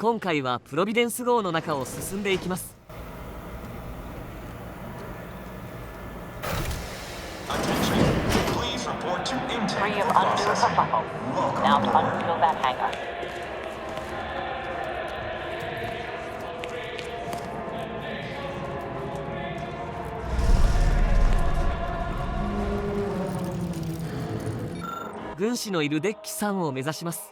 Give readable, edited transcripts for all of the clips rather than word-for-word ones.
今回はプロビデンス号の中を進んでいきます。軍師のいるデッキ3を目指します。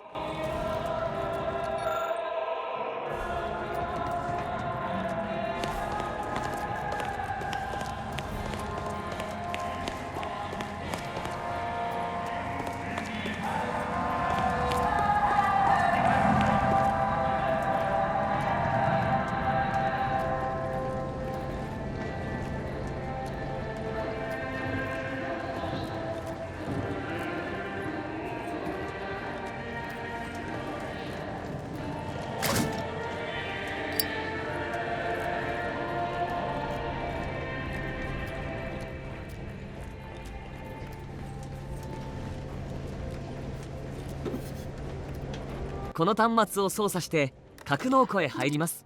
この端末を操作して格納庫へ入ります。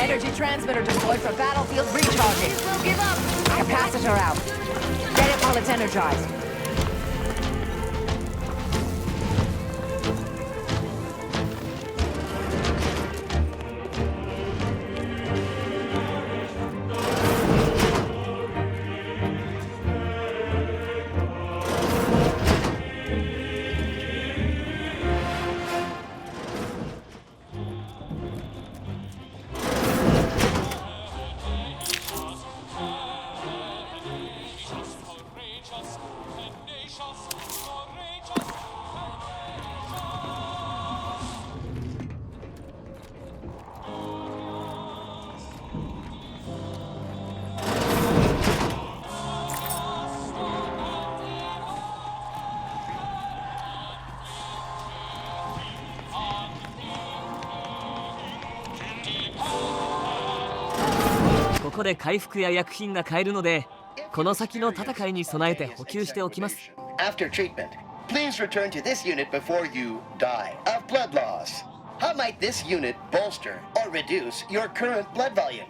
Energy transmitter deployed for battlefield recharging. Give up! Capacitor out. Get it while it's energized.ここで回復や薬品が買えるので、この先の戦いに備えて補給しておきます。After treatment, please return to this unit before you die of blood loss. How might this unit bolster or reduce your current blood volume?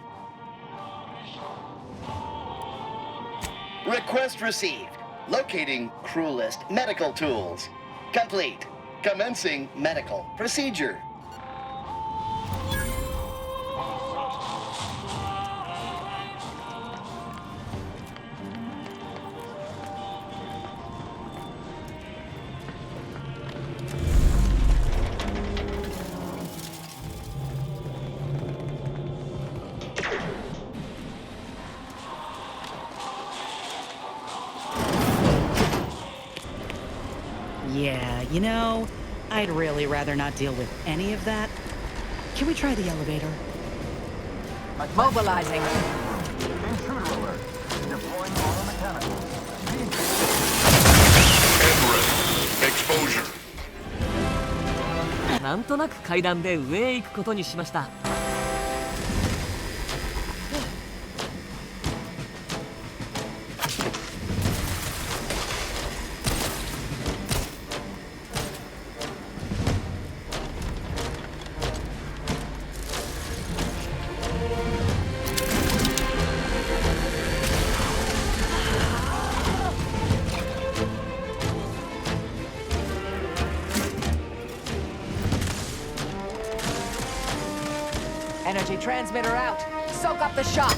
Request received. Locating cruelest medical tools. Complete. Commencing medical procedure. Yeah, you know, I'd really rather not deal with any of that. Can we try the elevator? Mobilizing. Intruder alert. Deploying auto mechanical. Exposure. なんとなく階段で上へ行くことにしました。Energy transmitter out. Soak up the shock.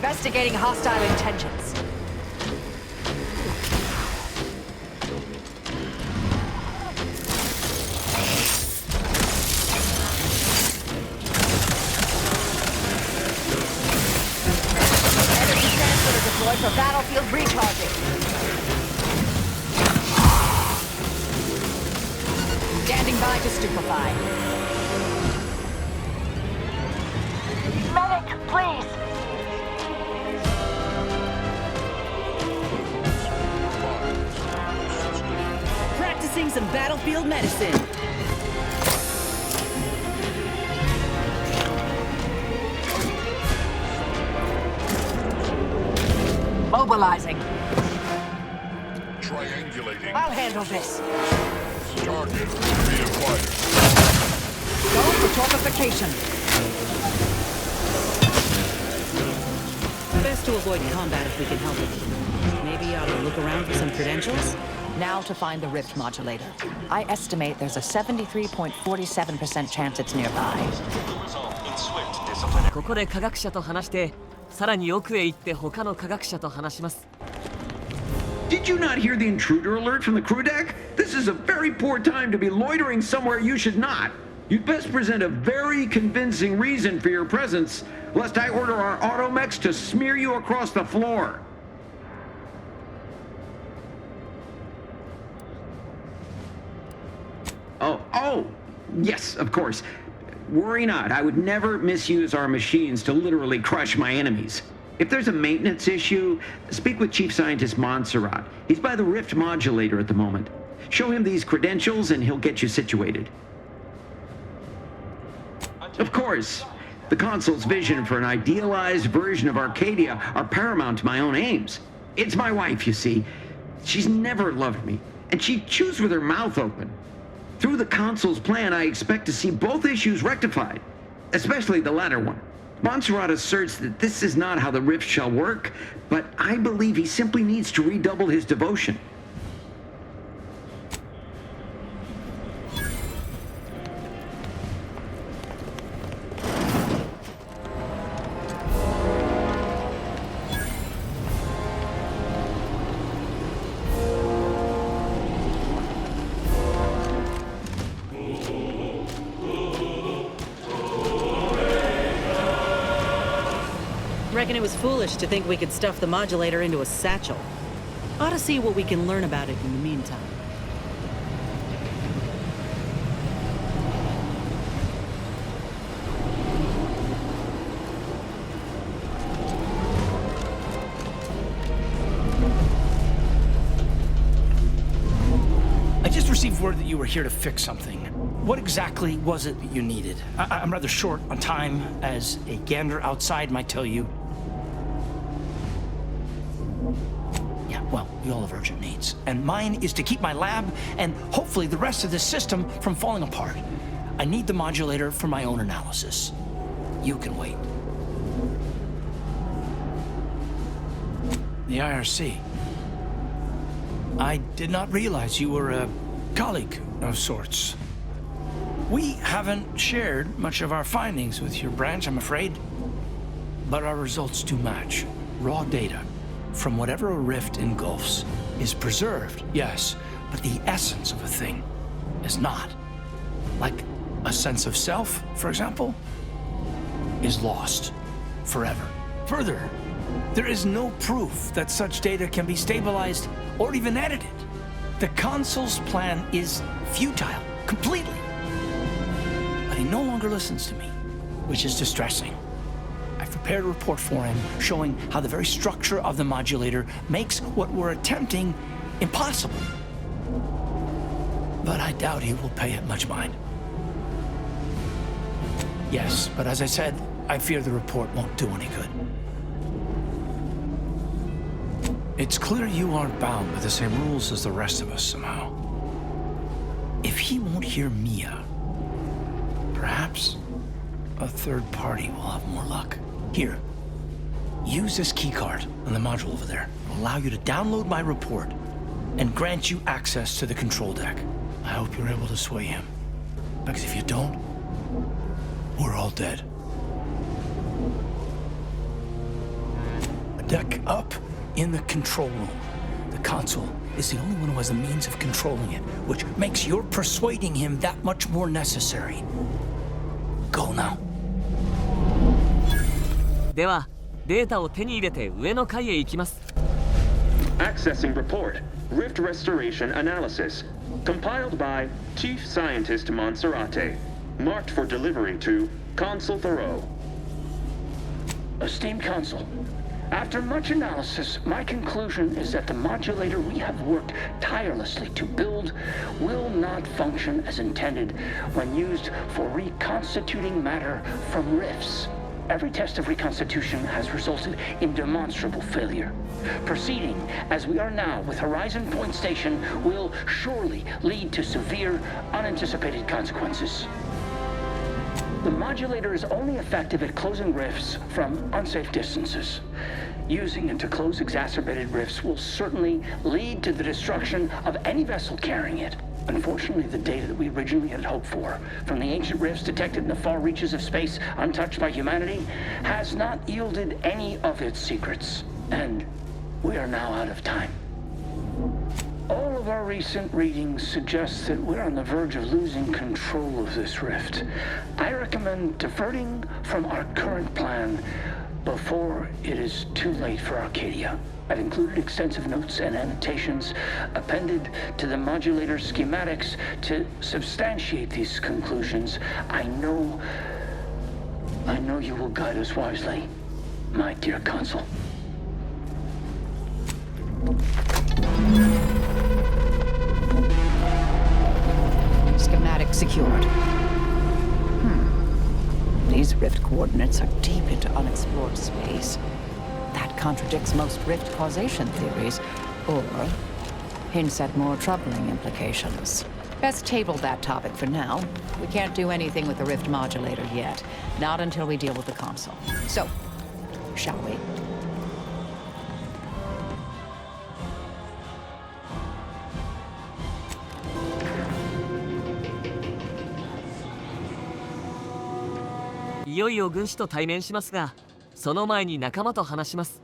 Investigating hostile intentions. Energy transmitter deployed for battlefield recharging. Standing by to stupefy. Medic, please! Practicing some battlefield medicine. Mobilizing. Triangulating. I'll handle this. Target reacquired. Go for torpification. Best to avoid combat if we can help it. Maybe ought to look around for some credentials? Now to find the rift modulator. I estimate there's a 73.47% chance it's nearby. ここで科学者と話して、さらに奥へ行って他の科学者と話します。 Did you not hear the intruder alert from the crew deck? This is a very poor time to be loitering somewhere you should not. You'd best present a very convincing reason for your presence, lest I order our automechs to smear you across the floor. Oh, yes, of course. Worry not, I would never misuse our machines to literally crush my enemies. If there's a maintenance issue, speak with Chief Scientist Montserrat. He's by the Rift Modulator at the moment. Show him these credentials and he'll get you situated. Of course, the console's vision for an idealized version of Arcadia are paramount to my own aims. It's my wife, you see. She's never loved me, and she chews with her mouth open. Through the console's plan, I expect to see both issues rectified, especially the latter one. Montserrat asserts that this is not how the rift shall work, but I believe he simply needs to redouble his devotion. Reckon it was foolish to think we could stuff the modulator into a satchel. Ought to see what we can learn about it in the meantime. I just received word that you were here to fix something. What exactly was it that you needed? I'm rather short on time, as a gander outside might tell you. Yeah, well, we all have urgent needs. And mine is to keep my lab and hopefully the rest of this system from falling apart. I need the modulator for my own analysis. You can wait. The IRC. I did not realize you were a colleague of sorts. We haven't shared much of our findings with your branch, I'm afraid. But our results do match. Raw data from whatever a rift engulfs is preserved, yes, but the essence of a thing is not. Like a sense of self, for example, is lost forever. Further, there is no proof that such data can be stabilized or even edited. The console's plan is futile, completely. But he no longer listens to me, which is distressing. I've prepared a report for him showing how the very structure of the modulator makes what we're attempting impossible. But I doubt he will pay it much mind. Yes, but as I said, I fear the report won't do any good. It's clear you aren't bound by the same rules as the rest of us somehow. If he won't hear Mia, perhaps a third party will have more luck. Here, use this keycard on the module over there. It'll allow you to download my report and grant you access to the control deck. I hope you're able to sway him. Because if you don't, we're all dead. deck up in the control room. The console is the only one who has the means of controlling it, which makes your persuading him that much more necessary. Go now. ではデータを手に入れて上の階へ行きます。 Accessing report. Rift restoration analysis. Compiled by Chief Scientist Monserrate. Marked for delivery to Consul Thoreau. Esteemed Consul, after much analysis, my conclusion is that the modulator we have worked tirelessly to build will not function as intended when used for reconstituting matter from rifts. Every test of reconstitution has resulted in demonstrable failure. Proceeding as we are now with Horizon Point Station will surely lead to severe, unanticipated consequences. The modulator is only effective at closing rifts from unsafe distances. Using it to close exacerbated rifts will certainly lead to the destruction of any vessel carrying it. Unfortunately, the data that we originally had hoped for from the ancient rifts detected in the far reaches of space untouched by humanity has not yielded any of its secrets. And we are now out of time. All of our recent readings suggest that we're on the verge of losing control of this rift. I recommend diverting from our current plan before it is too late for Arcadia. I've included extensive notes and annotations appended to the modulator schematics to substantiate these conclusions. I know you will guide us wisely, my dear Consul. Schematic secured. These rift coordinates are deep into unexplored space. That contradicts most rift causation theories, or hints at more troubling implications. Best table that topic for now. We can't do anything with the rift modulator yet. Not until we deal with the console. So, shall we?「いよいよ軍師と対面しますが、その前に仲間と話します。」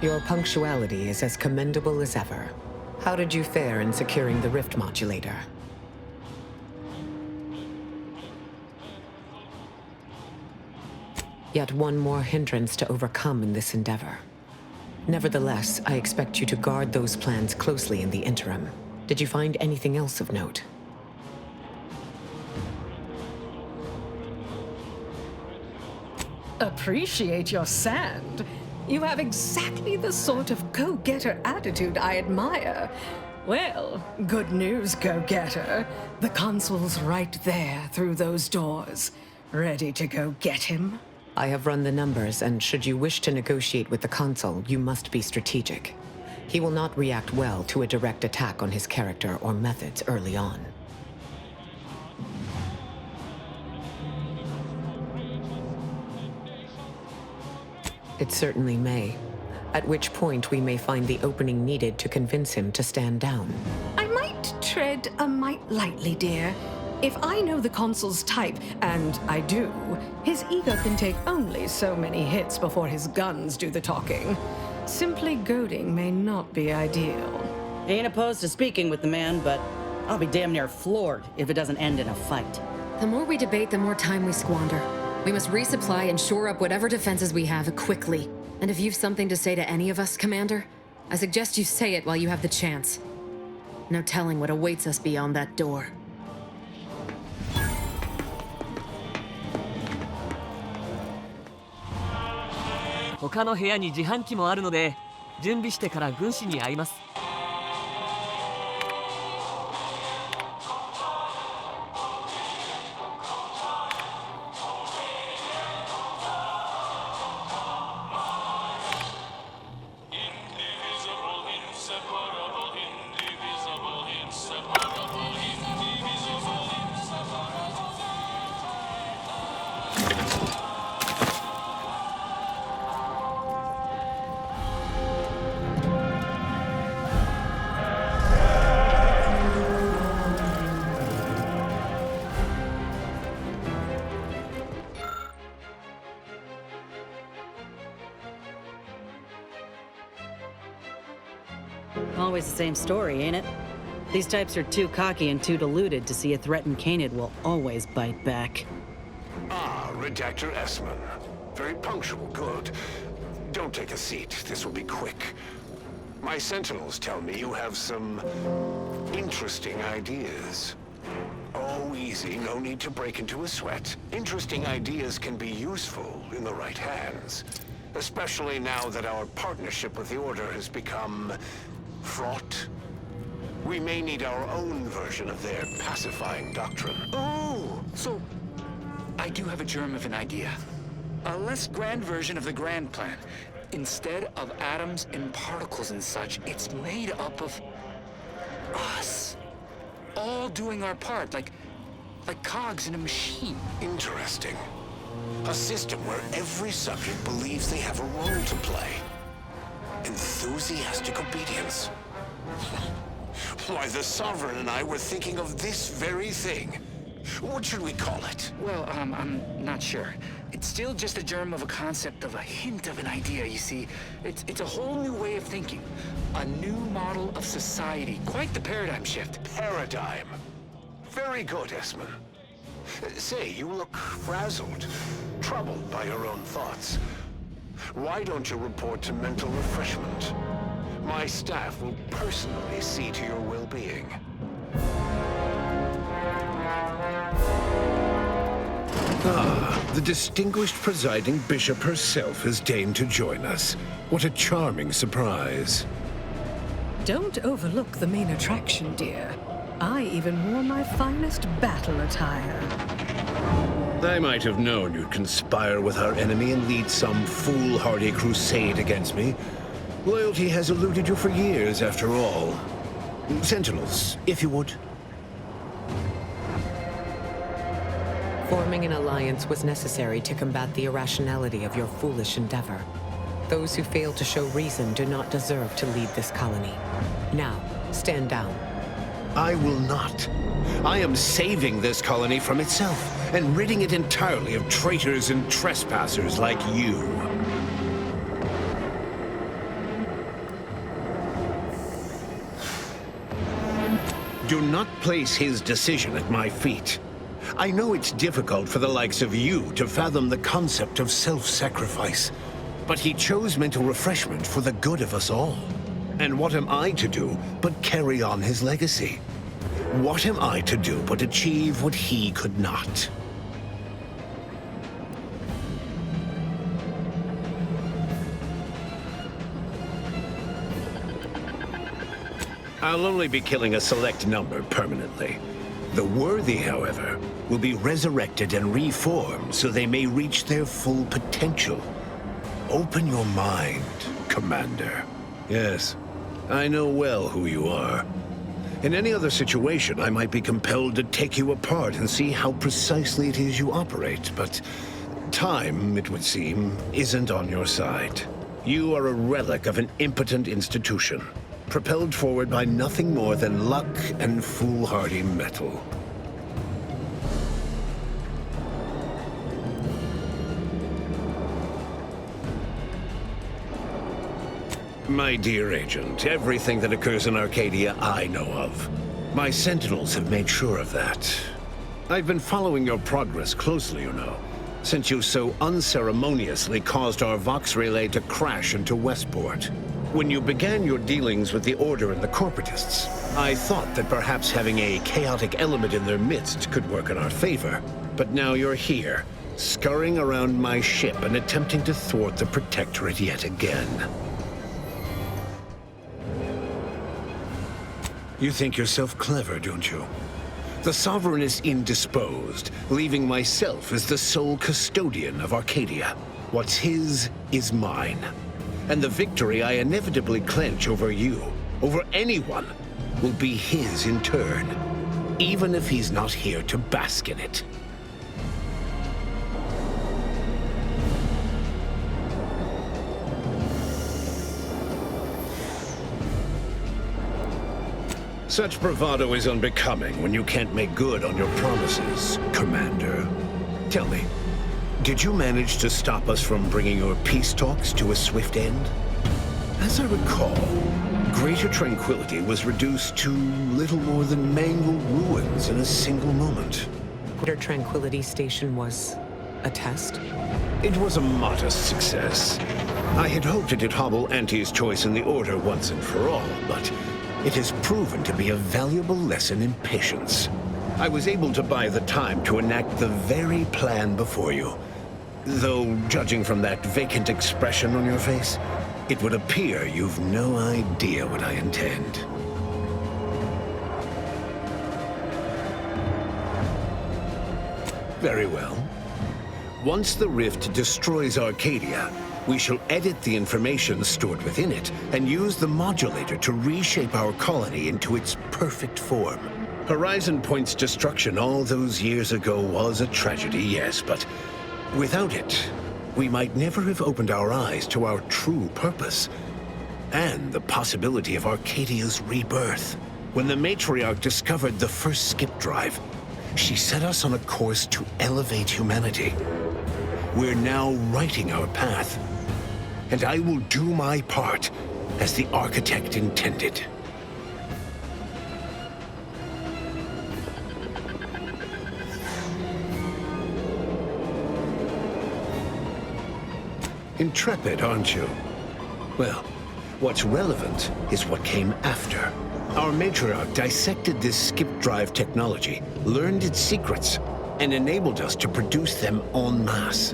Your punctuality is as commendable as ever. How did you fare in securing the rift modulator? Yet one more hindrance to overcome in this endeavor. Nevertheless, I expect you to guard those plans closely in the interim. Did you find anything else of note? Appreciate your sand. You have exactly the sort of go-getter attitude I admire. Well, good news, go-getter. The consul's right there through those doors. Ready to go get him? I have run the numbers, and should you wish to negotiate with the consul, you must be strategic. He will not react well to a direct attack on his character or methods early on. It certainly may. At which point we may find the opening needed to convince him to stand down. I might tread a mite lightly, dear. If I know the consul's type, and I do, his ego can take only so many hits before his guns do the talking. Simply goading may not be ideal. Ain't opposed to speaking with the man, but I'll be damn near floored if it doesn't end in a fight. The more we debate, the more time we squander. We must resupply and shore up whatever defenses we have quickly. And if you've something to say to any of us, Commander, I suggest you say it while you have the chance. No telling what awaits us beyond that door. 他の部屋に自販機もあるので、準備してから軍師に会います。 「Always the same story, ain't it? These types are too cocky and too deluded to see a threat in Canid will always bite back. Ah, Redactor Esmond. Very punctual, good. Don't take a seat, this will be quick. My sentinels tell me you have some interesting ideas. Oh, easy, no need to break into a sweat. Interesting ideas can be useful in the right hands. Especially now that our partnership with the Order has become fraught. We may need our own version of their pacifying doctrine. Oh, so I do have a germ of an idea. A less grand version of the grand plan. Instead of atoms and particles and such, it's made up of us. All doing our part, like cogs in a machine. Interesting. A system where every subject believes they have a role to play. Enthusiastic obedience. Why, the Sovereign and I were thinking of this very thing. What should we call it? Well, I'm not sure. It's still just a germ of a concept, of a hint of an idea, you see. It's a whole new way of thinking. A new model of society. Quite the paradigm shift. Paradigm. Very good, Esmond. Say, you look frazzled, troubled by your own thoughts. Why don't you report to mental refreshment? My staff will personally see to your well-being. Ah, the distinguished presiding bishop herself has deigned to join us. What a charming surprise. Don't overlook the main attraction, dear. I even wore my finest battle attire. I might have known you'd conspire with our enemy and lead some foolhardy crusade against me. Loyalty has eluded you for years, after all. Sentinels, if you would. Forming an alliance was necessary to combat the irrationality of your foolish endeavor. Those who fail to show reason do not deserve to lead this colony. Now, stand down. I will not. I am saving this colony from itself and ridding it entirely of traitors and trespassers like you. Do not place his decision at my feet. I know it's difficult for the likes of you to fathom the concept of self-sacrifice, but he chose mental refreshment for the good of us all. And what am I to do but carry on his legacy? What am I to do but achieve what he could not? I'll only be killing a select number permanently. The worthy, however, will be resurrected and reformed so they may reach their full potential. Open your mind, Commander. Yes, I know well who you are. In any other situation, I might be compelled to take you apart and see how precisely it is you operate, but time, it would seem, isn't on your side. You are a relic of an impotent institution, propelled forward by nothing more than luck and foolhardy metal. My dear agent, everything that occurs in Arcadia I know of. My sentinels have made sure of that. I've been following your progress closely, you know, since you so unceremoniously caused our Vox relay to crash into Westport. When you began your dealings with the Order and the Corporatists, I thought that perhaps having a chaotic element in their midst could work in our favor. But now you're here, scurrying around my ship and attempting to thwart the Protectorate yet again. You think yourself clever, don't you? The Sovereign is indisposed, leaving myself as the sole custodian of Arcadia. What's his is mine. And the victory I inevitably clench over you, over anyone, will be his in turn, even if he's not here to bask in it. Such bravado is unbecoming when you can't make good on your promises, Commander. Tell me, did you manage to stop us from bringing your peace talks to a swift end? As I recall, Greater Tranquility was reduced to little more than mangled ruins in a single moment. Greater Tranquility Station was a test? It was a modest success. I had hoped it'd hobble Auntie's choice in the Order once and for all, but it has proven to be a valuable lesson in patience. I was able to buy the time to enact the very plan before you. Though, judging from that vacant expression on your face, it would appear you've no idea what I intend. Very well. Once the rift destroys Arcadia, we shall edit the information stored within it and use the modulator to reshape our colony into its perfect form. Horizon Point's destruction all those years ago was a tragedy, yes, but without it, we might never have opened our eyes to our true purpose and the possibility of Arcadia's rebirth. When the matriarch discovered the first skip drive, she set us on a course to elevate humanity. We're now writing our path, and I will do my part as the architect intended. Intrepid, aren't you? Well, what's relevant is what came after. Our matriarch dissected this skip drive technology, learned its secrets, and enabled us to produce them en masse,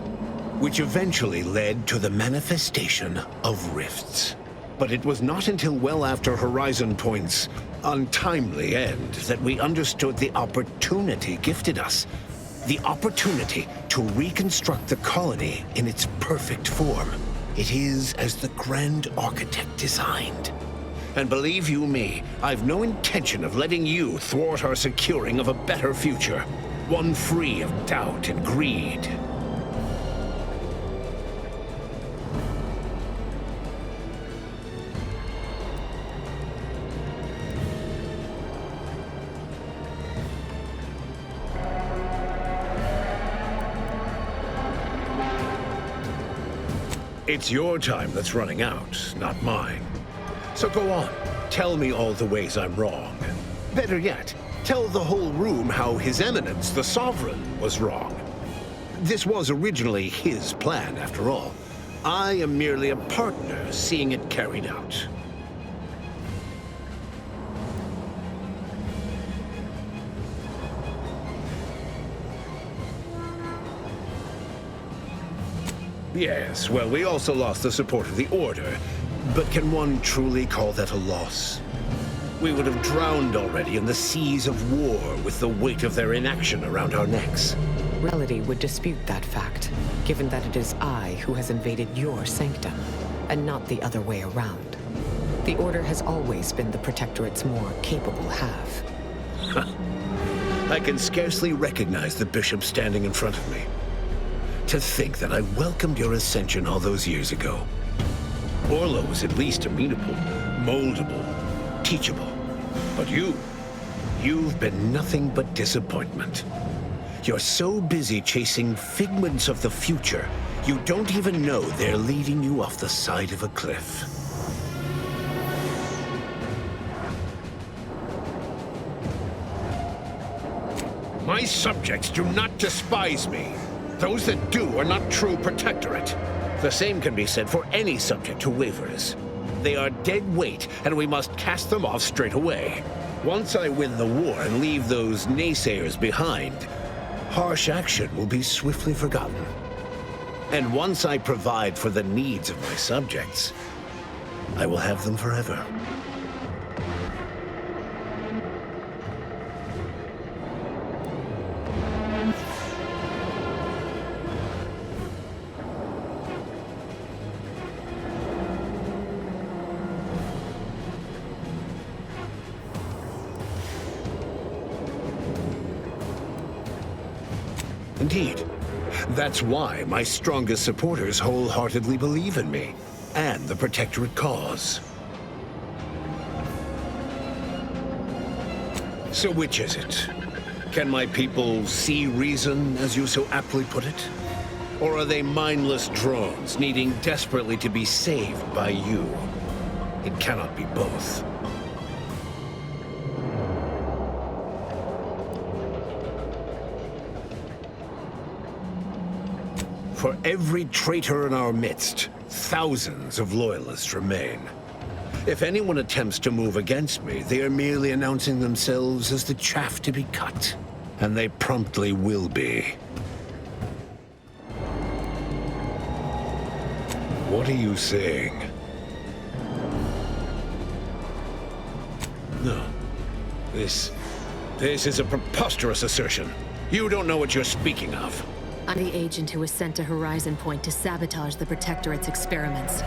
which eventually led to the manifestation of rifts. But it was not until well after Horizon Point's untimely end that we understood the opportunity gifted us. The opportunity to reconstruct the colony in its perfect form. It is as the Grand Architect designed. And believe you me, I've no intention of letting you thwart our securing of a better future. One free of doubt and greed. It's your time that's running out, not mine. So go on, tell me all the ways I'm wrong. Better yet, tell the whole room how His Eminence, the Sovereign, was wrong. This was originally his plan, after all. I am merely a partner seeing it carried out. Yes, well, we also lost the support of the Order. But can one truly call that a loss? We would have drowned already in the seas of war with the weight of their inaction around our necks. Reality would dispute that fact, given that it is I who has invaded your sanctum, and not the other way around. The Order has always been the Protectorate's more capable half. I can scarcely recognize the Bishop standing in front of me. To think that I welcomed your ascension all those years ago. Orlo was at least amenable, moldable, teachable. But you've been nothing but disappointment. You're so busy chasing figments of the future, you don't even know they're leading you off the side of a cliff. My subjects do not despise me. Those that do are not true Protectorate. The same can be said for any subject who wavers. They are dead weight, and we must cast them off straight away. Once I win the war and leave those naysayers behind, harsh action will be swiftly forgotten. And once I provide for the needs of my subjects, I will have them forever. Indeed. That's why my strongest supporters wholeheartedly believe in me, and the Protectorate cause. So which is it? Can my people see reason, as you so aptly put it? Or are they mindless drones needing desperately to be saved by you? It cannot be both. For every traitor in our midst, thousands of loyalists remain. If anyone attempts to move against me, they are merely announcing themselves as the chaff to be cut. And they promptly will be. What are you saying? No. This is a preposterous assertion. You don't know what you're speaking of. I'm the agent who was sent to Horizon Point to sabotage the Protectorate's experiments.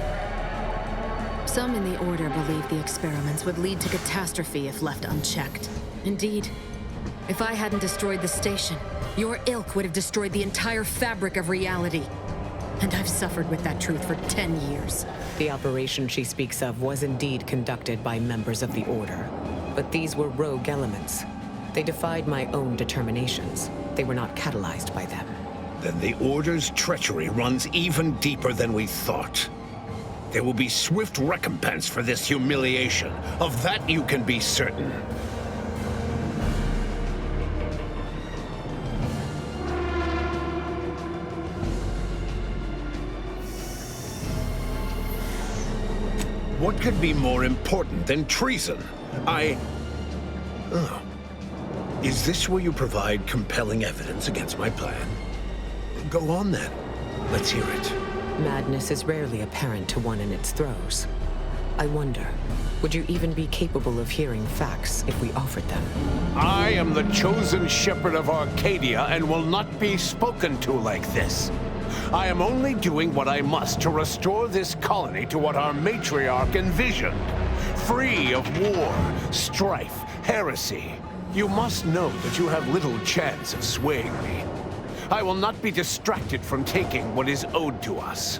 Some in the Order believe the experiments would lead to catastrophe if left unchecked. Indeed, if I hadn't destroyed the station, your ilk would have destroyed the entire fabric of reality. And I've suffered with that truth for 10 years. The operation she speaks of was indeed conducted by members of the Order. But these were rogue elements. They defied my own determinations. They were not catalyzed by them. Then the Order's treachery runs even deeper than we thought. There will be swift recompense for this humiliation. Of that you can be certain. What could be more important than treason? Oh. Is this where you provide compelling evidence against my plan? Go on then. Let's hear it. Madness is rarely apparent to one in its throes. I wonder, would you even be capable of hearing facts if we offered them? I am the chosen shepherd of Arcadia and will not be spoken to like this. I am only doing what I must to restore this colony to what our matriarch envisioned. Free of war, strife, heresy. You must know that you have little chance of swaying me. I will not be distracted from taking what is owed to us.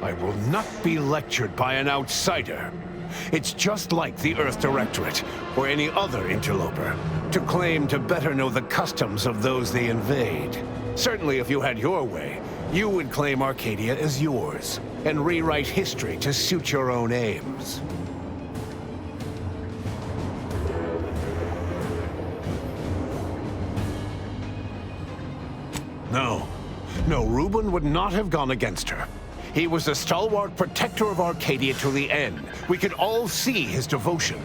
I will not be lectured by an outsider. It's just like the Earth Directorate, or any other interloper, to claim to better know the customs of those they invade. Certainly if you had your way, you would claim Arcadia as yours, and rewrite history to suit your own aims. No, Reuben would not have gone against her. He was the stalwart protector of Arcadia to the end. We could all see his devotion.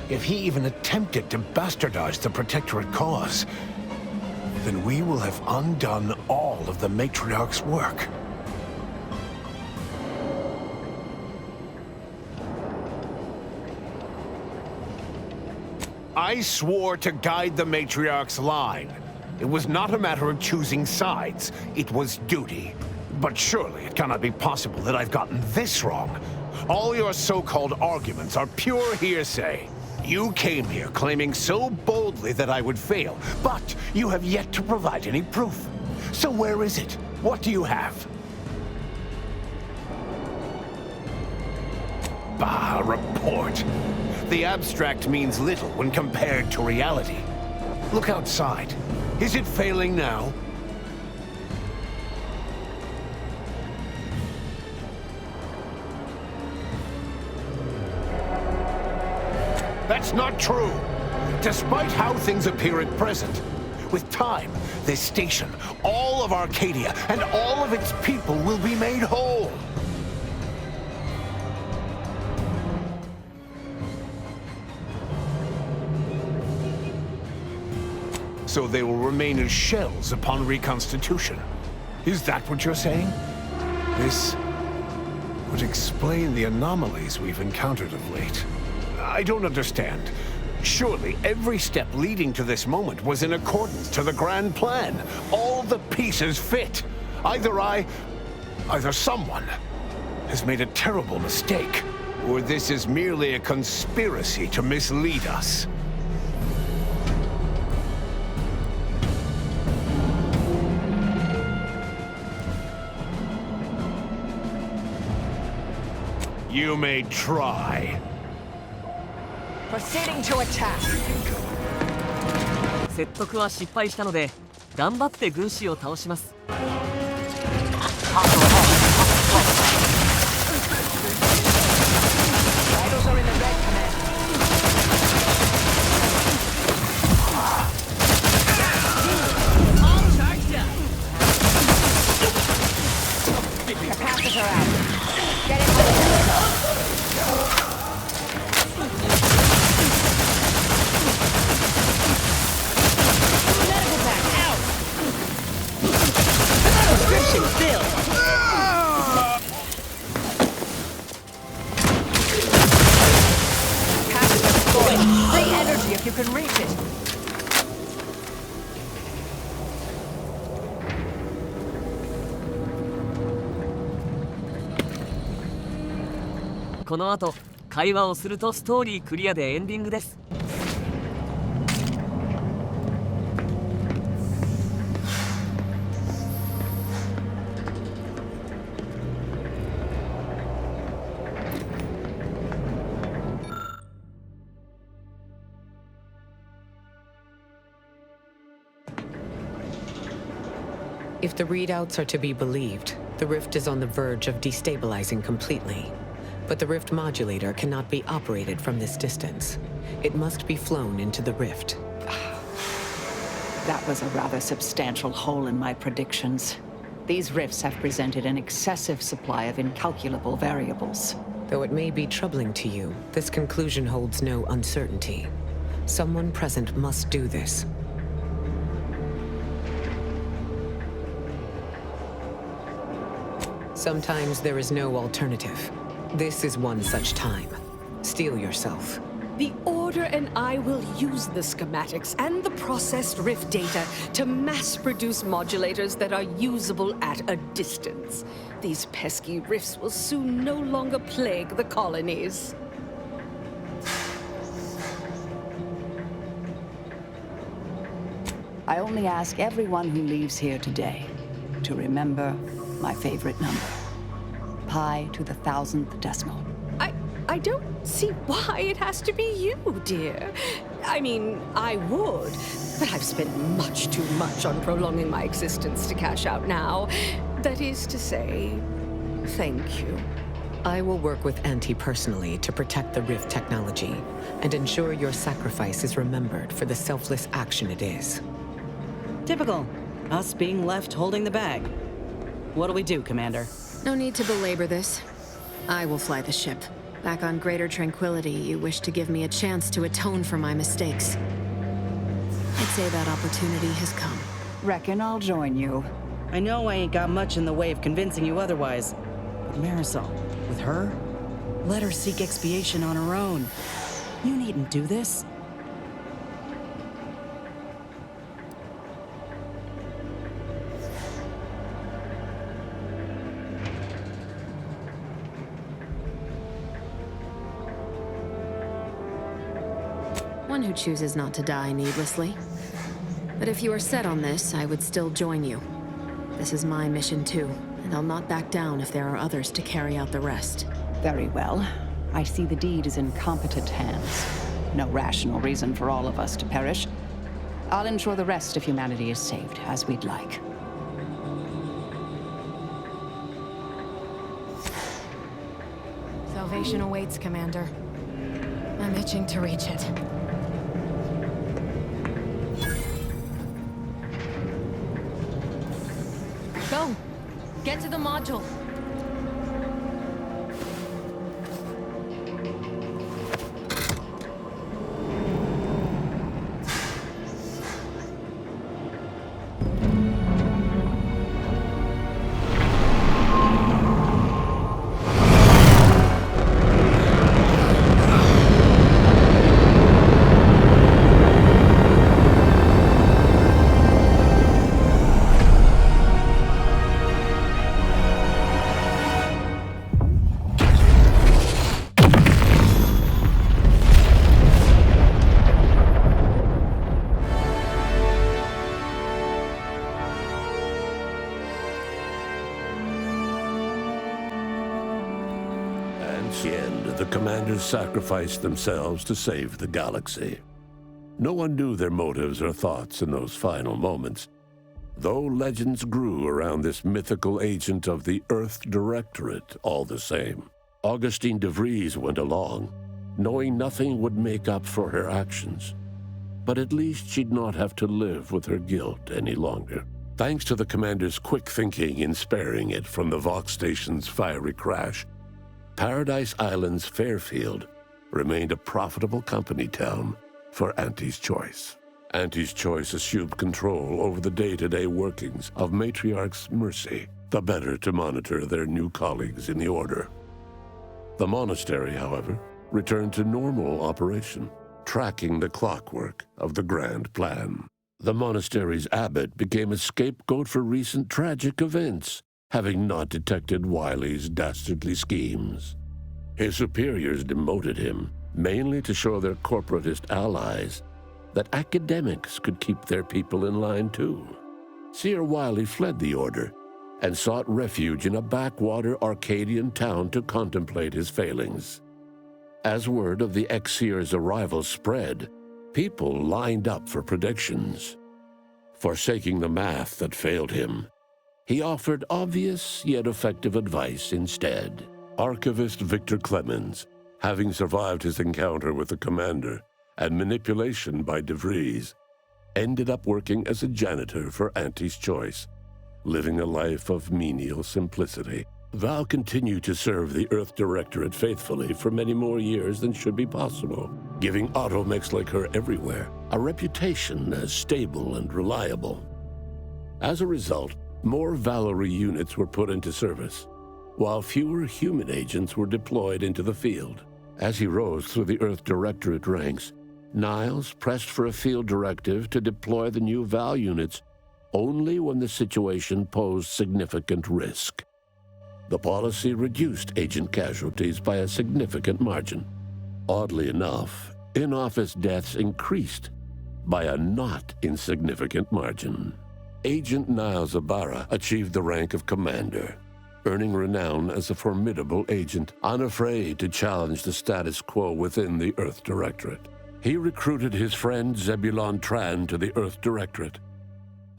If he even attempted to bastardize the Protectorate cause, then we will have undone all of the Matriarch's work. I swore to guide the Matriarch's line. It was not a matter of choosing sides. It was duty. But surely it cannot be possible that I've gotten this wrong. All your so-called arguments are pure hearsay. You came here claiming so boldly that I would fail, but you have yet to provide any proof. So where is it? What do you have? Bah, report. The abstract means little when compared to reality. Look outside. Is it failing now? That's not true. Despite how things appear at present, with time, this station, all of Arcadia, and all of its people will be made whole. So they will remain as shells upon reconstitution. Is that what you're saying? This would explain the anomalies we've encountered of late. I don't understand. Surely every step leading to this moment was in accordance to the grand plan. All the pieces fit. Either someone has made a terrible mistake, or this is merely a conspiracy to mislead us. You may try. Proceeding to attack. 説得は失敗したので頑張って軍師を倒します。Vitals are in the red, Commander. All charged up. Capacitor out. Get it ready. Medical pack out. Prescription filled. Capacitor deployed. Free energy if you can reach it. この後会話をするとストーリークリアでエンディングです。If the readouts are to be believed, the rift is on the verge of destabilizing completely. But the rift modulator cannot be operated from this distance. It must be flown into the rift. That was a rather substantial hole in my predictions. These rifts have presented an excessive supply of incalculable variables. Though it may be troubling to you, this conclusion holds no uncertainty. Someone present must do this. Sometimes there is no alternative. This is one such time. Steel yourself. The Order and I will use the schematics and the processed rift data to mass-produce modulators that are usable at a distance. These pesky rifts will soon no longer plague the colonies. I only ask everyone who leaves here today to remember my favorite number. Pi to the 1000th decimal. I don't see why it has to be you, dear. I mean, I would, but I've spent much too much on prolonging my existence to cash out now. That is to say, thank you. I will work with Auntie personally to protect the Rift technology and ensure your sacrifice is remembered for the selfless action it is. Typical. Us being left holding the bag. What'll we do, Commander? No need to belabor this. I will fly the ship. Back on greater tranquility, you wish to give me a chance to atone for my mistakes. I'd say that opportunity has come. Reckon I'll join you. I know I ain't got much in the way of convincing you otherwise. But Marisol, with her, let her seek expiation on her own. You needn't do this. One who chooses not to die needlessly. But if you are set on this, I would still join you. This is my mission too, and I'll not back down if there are others to carry out the rest. Very well. I see the deed is in competent hands. No rational reason for all of us to perish. I'll ensure the rest of humanity is saved, as we'd like. Salvation awaits, Commander. I'm itching to reach it. Go! Get to the module! commanders sacrificed themselves to save the galaxy. No one knew their motives or thoughts in those final moments, though legends grew around this mythical agent of the Earth Directorate all the same. Augustine de Vries went along, knowing nothing would make up for her actions. But at least she'd not have to live with her guilt any longer. Thanks to the commander's quick thinking in sparing it from the Vox station's fiery crash, Paradise Island's Fairfield remained a profitable company town for Auntie's Choice. Auntie's Choice assumed control over the day-to-day workings of Matriarch's Mercy, the better to monitor their new colleagues in the Order. The monastery, however, returned to normal operation, tracking the clockwork of the grand plan. The monastery's abbot became a scapegoat for recent tragic events, having not detected Wiley's dastardly schemes. His superiors demoted him, mainly to show their corporatist allies that academics could keep their people in line too. Seer Wiley fled the Order and sought refuge in a backwater Arcadian town to contemplate his failings. As word of the ex-seer's arrival spread, people lined up for predictions. Forsaking the math that failed him, he offered obvious yet effective advice instead. Archivist Victor Clemens, having survived his encounter with the commander and manipulation by de Vries, ended up working as a janitor for Auntie's Choice, living a life of menial simplicity. Val continued to serve the Earth Directorate faithfully for many more years than should be possible, giving automechs like her everywhere a reputation as stable and reliable. As a result, more Valerie units were put into service, while fewer human agents were deployed into the field. As he rose through the Earth Directorate ranks, Niles pressed for a field directive to deploy the new Val units only when the situation posed significant risk. The policy reduced agent casualties by a significant margin. Oddly enough, in-office deaths increased by a not insignificant margin. Agent Niles Ibarra achieved the rank of commander, earning renown as a formidable agent, unafraid to challenge the status quo within the Earth Directorate. He recruited his friend Zebulon Tran to the Earth Directorate,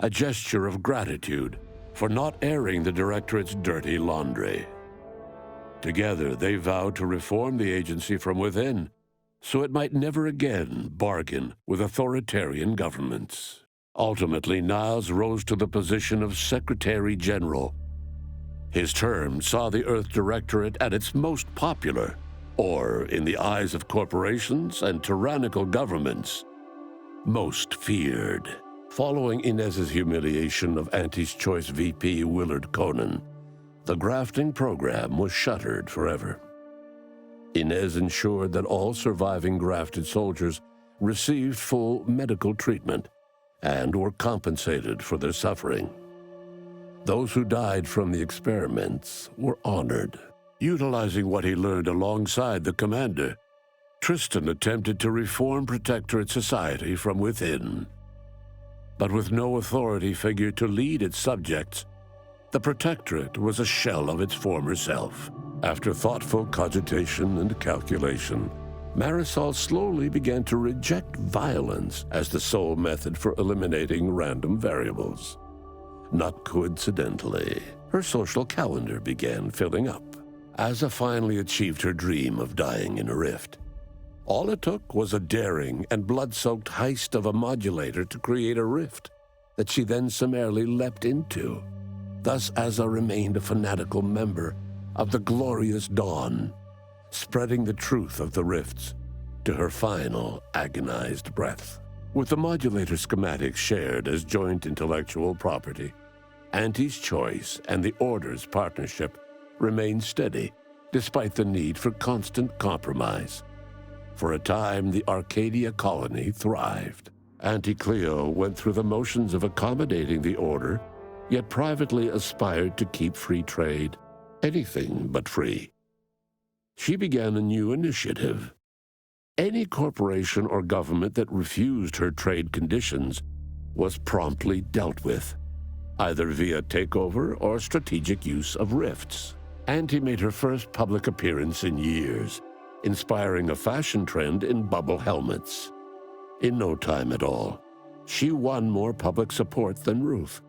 a gesture of gratitude for not airing the Directorate's dirty laundry. Together, they vowed to reform the agency from within, so it might never again bargain with authoritarian governments. Ultimately, Niles rose to the position of Secretary General. His term saw the Earth Directorate at its most popular, or, in the eyes of corporations and tyrannical governments, most feared. Following Inez's humiliation of Auntie's Choice VP Willard Conan, the grafting program was shuttered forever. Inez ensured that all surviving grafted soldiers received full medical treatment and were compensated for their suffering. Those who died from the experiments were honored. Utilizing what he learned alongside the commander, Tristan attempted to reform Protectorate society from within. But with no authority figure to lead its subjects, the Protectorate was a shell of its former self. After thoughtful cogitation and calculation, Marisol slowly began to reject violence as the sole method for eliminating random variables. Not coincidentally, her social calendar began filling up. Asa finally achieved her dream of dying in a rift. All it took was a daring and blood-soaked heist of a modulator to create a rift that she then summarily leapt into. Thus Asa remained a fanatical member of the Glorious Dawn, spreading the truth of the rifts to her final agonized breath. With the modulator schematics shared as joint intellectual property, Auntie's Choice and the Order's partnership remained steady, despite the need for constant compromise. For a time, the Arcadia colony thrived. Auntie Cleo went through the motions of accommodating the Order, yet privately aspired to keep free trade, anything but free. She began a new initiative. Any corporation or government that refused her trade conditions was promptly dealt with, either via takeover or strategic use of rifts. Auntie made her first public appearance in years, inspiring a fashion trend in bubble helmets. In no time at all, she won more public support than Ruth,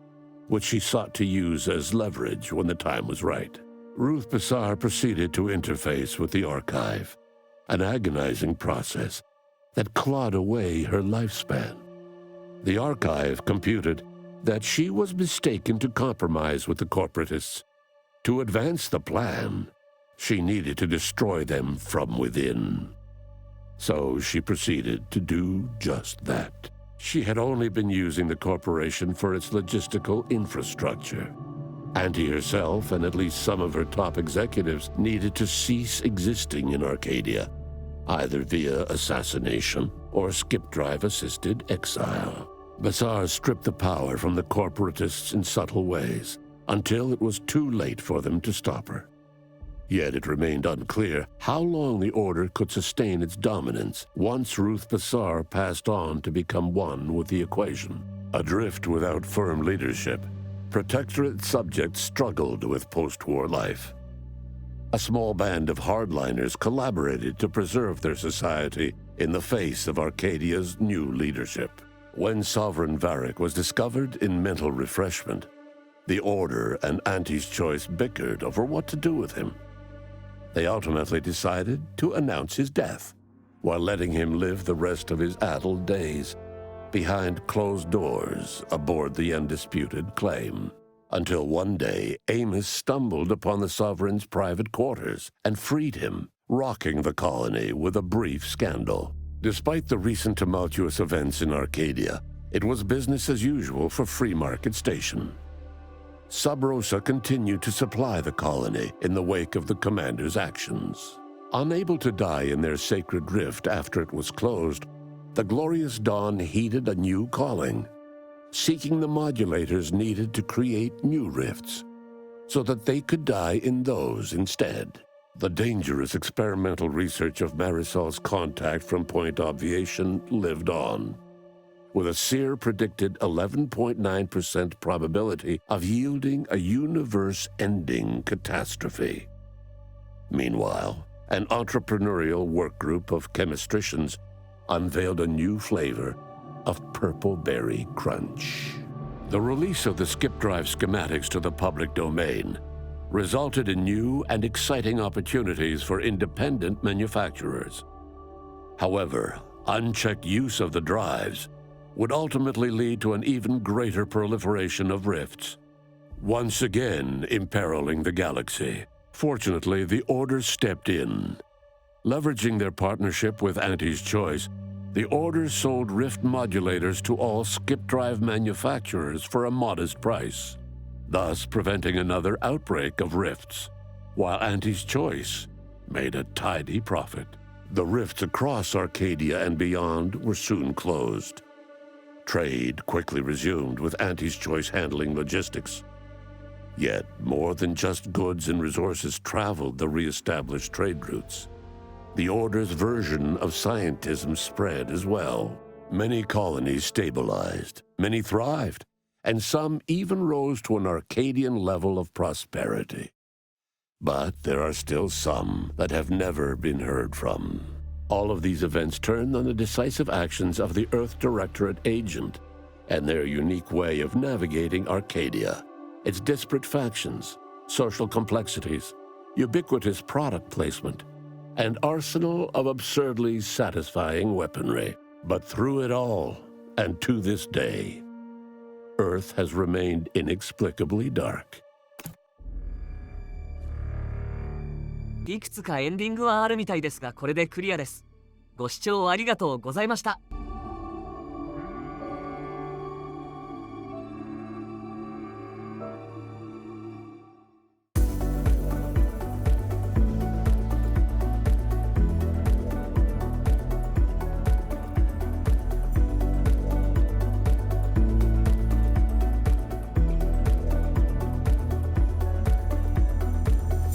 which she sought to use as leverage when the time was right. Ruth Bassar proceeded to interface with the archive, an agonizing process that clawed away her lifespan. The archive computed that she was mistaken to compromise with the corporatists. To advance the plan, she needed to destroy them from within. So she proceeded to do just that. She had only been using the corporation for its logistical infrastructure. Auntie herself and at least some of her top executives needed to cease existing in Arcadia, either via assassination or skip-drive-assisted exile. Bassar stripped the power from the corporatists in subtle ways, until it was too late for them to stop her. Yet it remained unclear how long the Order could sustain its dominance once Ruth Bassar passed on to become one with the equation. Adrift without firm leadership, Protectorate subjects struggled with post-war life. A small band of hardliners collaborated to preserve their society in the face of Arcadia's new leadership. When Sovereign Varric was discovered in mental refreshment, the Order and Auntie's Choice bickered over what to do with him. They ultimately decided to announce his death, while letting him live the rest of his addled days behind closed doors aboard the undisputed claim. Until one day, Amos stumbled upon the Sovereign's private quarters and freed him, rocking the colony with a brief scandal. Despite the recent tumultuous events in Arcadia, it was business as usual for Free Market Station. Sub Rosa continued to supply the colony in the wake of the commander's actions. Unable to die in their sacred rift after it was closed, the Glorious Dawn heeded a new calling, seeking the modulators needed to create new rifts, so that they could die in those instead. The dangerous experimental research of Marisol's contact from Point Obviation lived on, with a Seer predicted 11.9% probability of yielding a universe-ending catastrophe. Meanwhile, an entrepreneurial workgroup of chemistricians unveiled a new flavor of Purple Berry Crunch. The release of the skip drive schematics to the public domain resulted in new and exciting opportunities for independent manufacturers. However, unchecked use of the drives would ultimately lead to an even greater proliferation of rifts, once again imperiling the galaxy. Fortunately, the Order stepped in. Leveraging their partnership with Auntie's Choice, the Order sold rift modulators to all skip drive manufacturers for a modest price, thus preventing another outbreak of rifts, while Auntie's Choice made a tidy profit. The rifts across Arcadia and beyond were soon closed. Trade quickly resumed, with Auntie's Choice handling logistics. Yet, more than just goods and resources traveled the re-established trade routes. The Order's version of scientism spread as well. Many colonies stabilized, many thrived, and some even rose to an Arcadian level of prosperity. But there are still some that have never been heard from. All of these events turned on the decisive actions of the Earth Directorate agent and their unique way of navigating Arcadia, its disparate factions, social complexities, ubiquitous product placement, and arsenal of absurdly satisfying weaponry. But through it all, and to this day, Earth has remained inexplicably dark. いくつかエンディングはあるみたいですが、これでクリアです。ご視聴ありがとうございました。